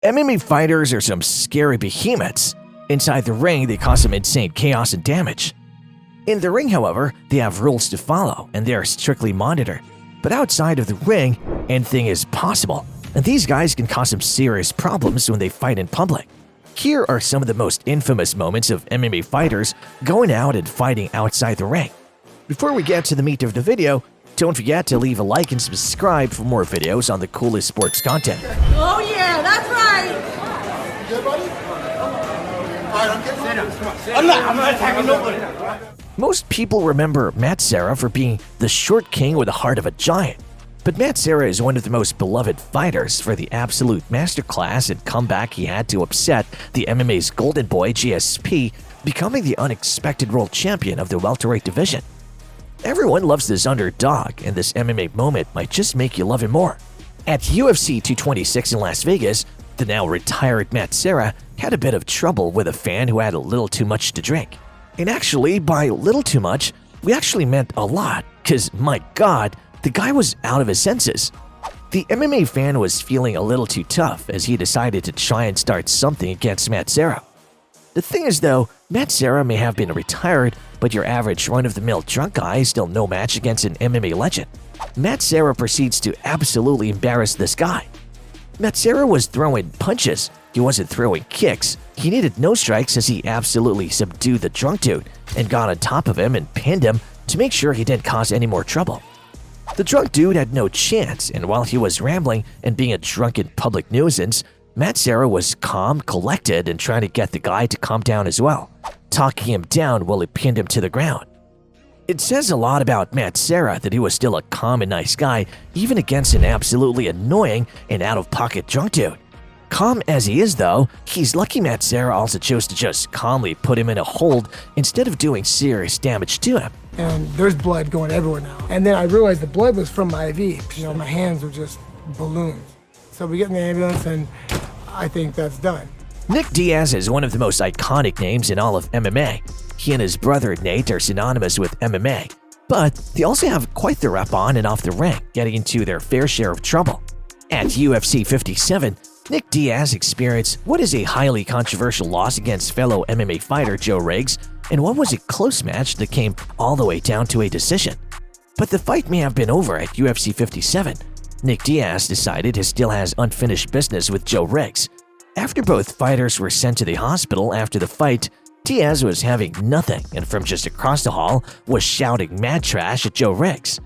MMA fighters are some scary behemoths. Inside the ring, they cause some insane chaos and damage. In the ring, however, they have rules to follow and they are strictly monitored. But outside of the ring, anything is possible, and these guys can cause some serious problems when they fight in public. Here are some of the most infamous moments of MMA fighters going out and fighting outside the ring. Before we get to the meat of the video, don't forget to leave a like and subscribe for more videos on the coolest sports content. Oh yeah, that's right! You good, buddy? I'm not attacking nobody. Most people remember Matt Serra for being the short king with the heart of a giant. But Matt Serra is one of the most beloved fighters for the absolute masterclass and comeback he had to upset the MMA's golden boy GSP, becoming the unexpected world champion of the welterweight division. Everyone loves this underdog, and this MMA moment might just make you love him more. At UFC 226 in Las Vegas, the now retired Matt Serra had a bit of trouble with a fan who had a little too much to drink. And actually, by little too much, we actually meant a lot, cause my god, the guy was out of his senses. The MMA fan was feeling a little too tough as he decided to try and start something against Matt Serra. The thing is though, Matt Serra may have been retired, but your average run-of-the-mill drunk guy is still no match against an MMA legend. Matt Serra proceeds to absolutely embarrass this guy. Matt Serra was throwing punches, he wasn't throwing kicks. He needed no strikes as he absolutely subdued the drunk dude and got on top of him and pinned him to make sure he didn't cause any more trouble. The drunk dude had no chance, and while he was rambling and being a drunken public nuisance, Matt Serra was calm, collected, and trying to get the guy to calm down as well, talking him down while he pinned him to the ground. It says a lot about Matt Serra that he was still a calm and nice guy even against an absolutely annoying and out-of-pocket drunk dude. Calm as he is though, he's lucky Matt Serra also chose to just calmly put him in a hold instead of doing serious damage to him. And there's blood going everywhere now. And then I realized the blood was from my IV. My hands were just balloons. So we get in the ambulance and I think that's done. Nick Diaz is one of the most iconic names in all of MMA. He and his brother Nate are synonymous with MMA, but they also have quite the rep on and off the ring, getting into their fair share of trouble. At UFC 57, Nick Diaz experienced what is a highly controversial loss against fellow MMA fighter Joe Riggs, and what was a close match that came all the way down to a decision. But the fight may have been over at UFC 57. Nick Diaz decided he still has unfinished business with Joe Riggs. After both fighters were sent to the hospital after the fight, Diaz was having nothing and from just across the hall was shouting mad trash at Joe Riggs.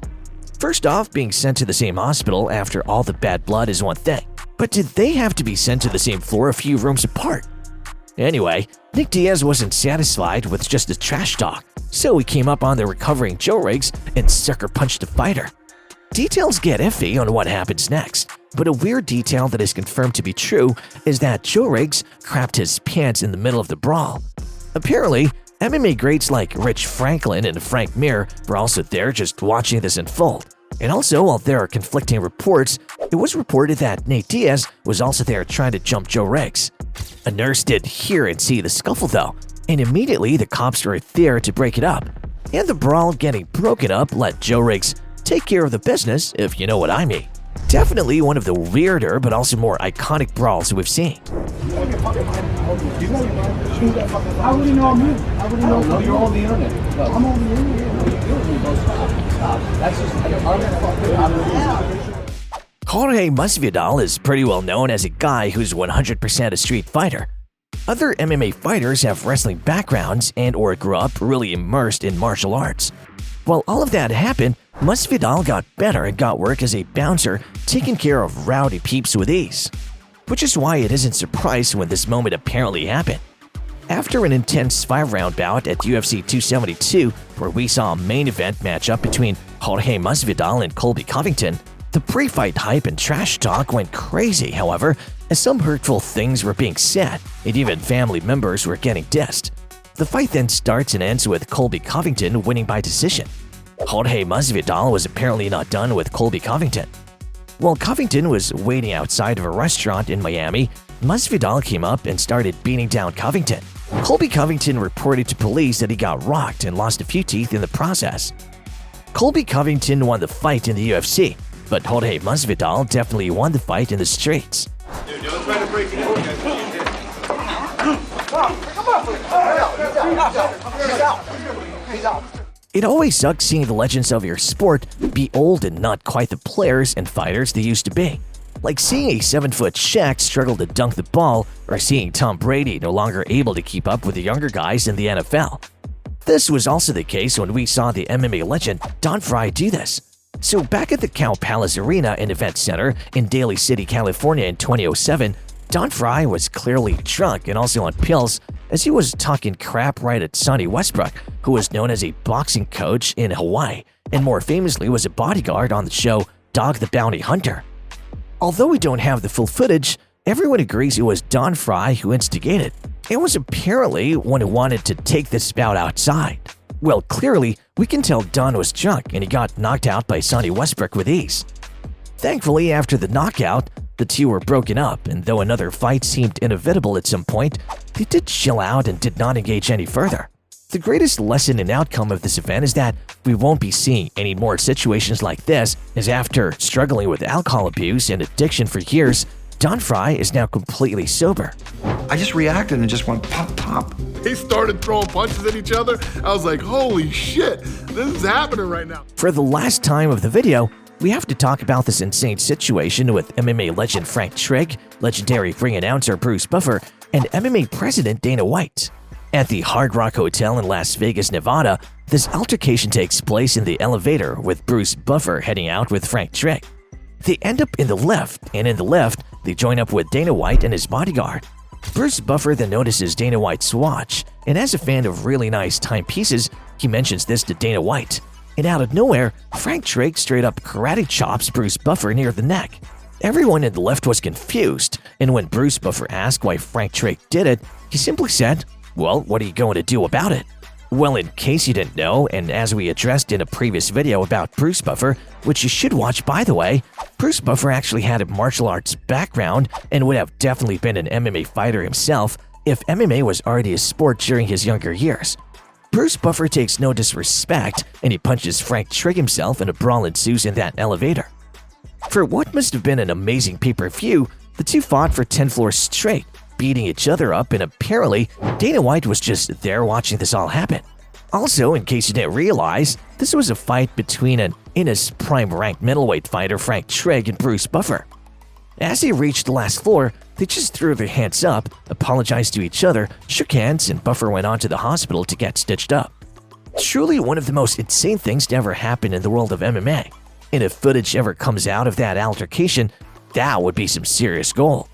First off, being sent to the same hospital after all the bad blood is one thing, but did they have to be sent to the same floor a few rooms apart? Anyway, Nick Diaz wasn't satisfied with just the trash talk, so he came up on the recovering Joe Riggs and sucker punched the fighter. Details get iffy on what happens next, but a weird detail that is confirmed to be true is that Joe Riggs crapped his pants in the middle of the brawl. Apparently, MMA greats like Rich Franklin and Frank Mir were also there just watching this unfold. And also, while there are conflicting reports, it was reported that Nate Diaz was also there trying to jump Joe Riggs. A nurse did hear and see the scuffle though, and immediately the cops were there to break it up. And the brawl getting broken up let Joe Riggs take care of the business, if you know what I mean. Definitely one of the weirder but also more iconic brawls we've seen. How would you know I'm you? How would you know you're on the internet? I'm on the internet. That's just Jorge Masvidal is pretty well known as a guy who's 100% a street fighter. Other MMA fighters have wrestling backgrounds and or grew up really immersed in martial arts. While all of that happened, Masvidal got better and got work as a bouncer, taking care of rowdy peeps with ease. Which is why it isn't surprised when this moment apparently happened. After an intense 5-round bout at UFC 272, where we saw a main event matchup between Jorge Masvidal and Colby Covington, the pre-fight hype and trash talk went crazy, however, as some hurtful things were being said, and even family members were getting dissed. The fight then starts and ends with Colby Covington winning by decision. Jorge Masvidal was apparently not done with Colby Covington. While Covington was waiting outside of a restaurant in Miami, Masvidal came up and started beating down Covington. Colby Covington reported to police that he got rocked and lost a few teeth in the process. Colby Covington won the fight in the UFC, but Jorge Masvidal definitely won the fight in the streets. Dude, don't try to break it in, guys. It always sucks seeing the legends of your sport be old and not quite the players and fighters they used to be. Like seeing a 7-foot Shaq struggle to dunk the ball, or seeing Tom Brady no longer able to keep up with the younger guys in the NFL. This was also the case when we saw the MMA legend Don Frye do this. So back at the Cow Palace Arena and Event Center in Daly City, California in 2007, Don Frye was clearly drunk and also on pills as he was talking crap right at Sonny Westbrook, who was known as a boxing coach in Hawaii and more famously was a bodyguard on the show Dog the Bounty Hunter. Although we don't have the full footage, everyone agrees it was Don Frye who instigated. It was apparently one who wanted to take this bout outside. Well, clearly, we can tell Don was drunk and he got knocked out by Sonny Westbrook with ease. Thankfully, after the knockout, the two were broken up, and though another fight seemed inevitable at some point, they did chill out and did not engage any further. The greatest lesson and outcome of this event is that we won't be seeing any more situations like this, as after struggling with alcohol abuse and addiction for years, Don Frye is now completely sober. I just reacted and just went pop, pop. They started throwing punches at each other. I was like, holy shit, this is happening right now. For the last time of the video, we have to talk about this insane situation with MMA legend Frank Trigg, legendary ring announcer Bruce Buffer, and MMA president Dana White. At the Hard Rock Hotel in Las Vegas, Nevada, this altercation takes place in the elevator with Bruce Buffer heading out with Frank Trigg. They end up in the lift, and in the lift, they join up with Dana White and his bodyguard. Bruce Buffer then notices Dana White's watch, and as a fan of really nice timepieces, he mentions this to Dana White. And out of nowhere, Frank Trigg straight up karate chops Bruce Buffer near the neck. Everyone in the lift was confused, and when Bruce Buffer asked why Frank Trigg did it, he simply said, "Well, what are you going to do about it?" Well, in case you didn't know, and as we addressed in a previous video about Bruce Buffer, which you should watch by the way, Bruce Buffer actually had a martial arts background and would have definitely been an MMA fighter himself if MMA was already a sport during his younger years. Bruce Buffer takes no disrespect and he punches Frank Trigg himself and a brawl ensues in that elevator. For what must have been an amazing pay-per-view, the two fought for 10 floors straight, beating each other up, and apparently Dana White was just there watching this all happen. Also, in case you didn't realize, this was a fight between an in his prime ranked middleweight fighter Frank Trigg and Bruce Buffer. As they reached the last floor, they just threw their hands up, apologized to each other, shook hands, and Buffer went on to the hospital to get stitched up. Truly one of the most insane things to ever happen in the world of MMA. And if footage ever comes out of that altercation, that would be some serious gold.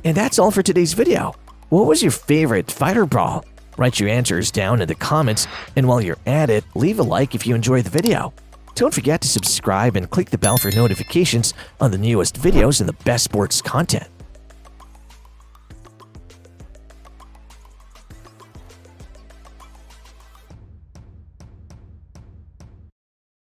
And that's all for today's video. What was your favorite fighter brawl? Write your answers down in the comments, and while you're at it, leave a like if you enjoyed the video. Don't forget to subscribe and click the bell for notifications on the newest videos and the best sports content.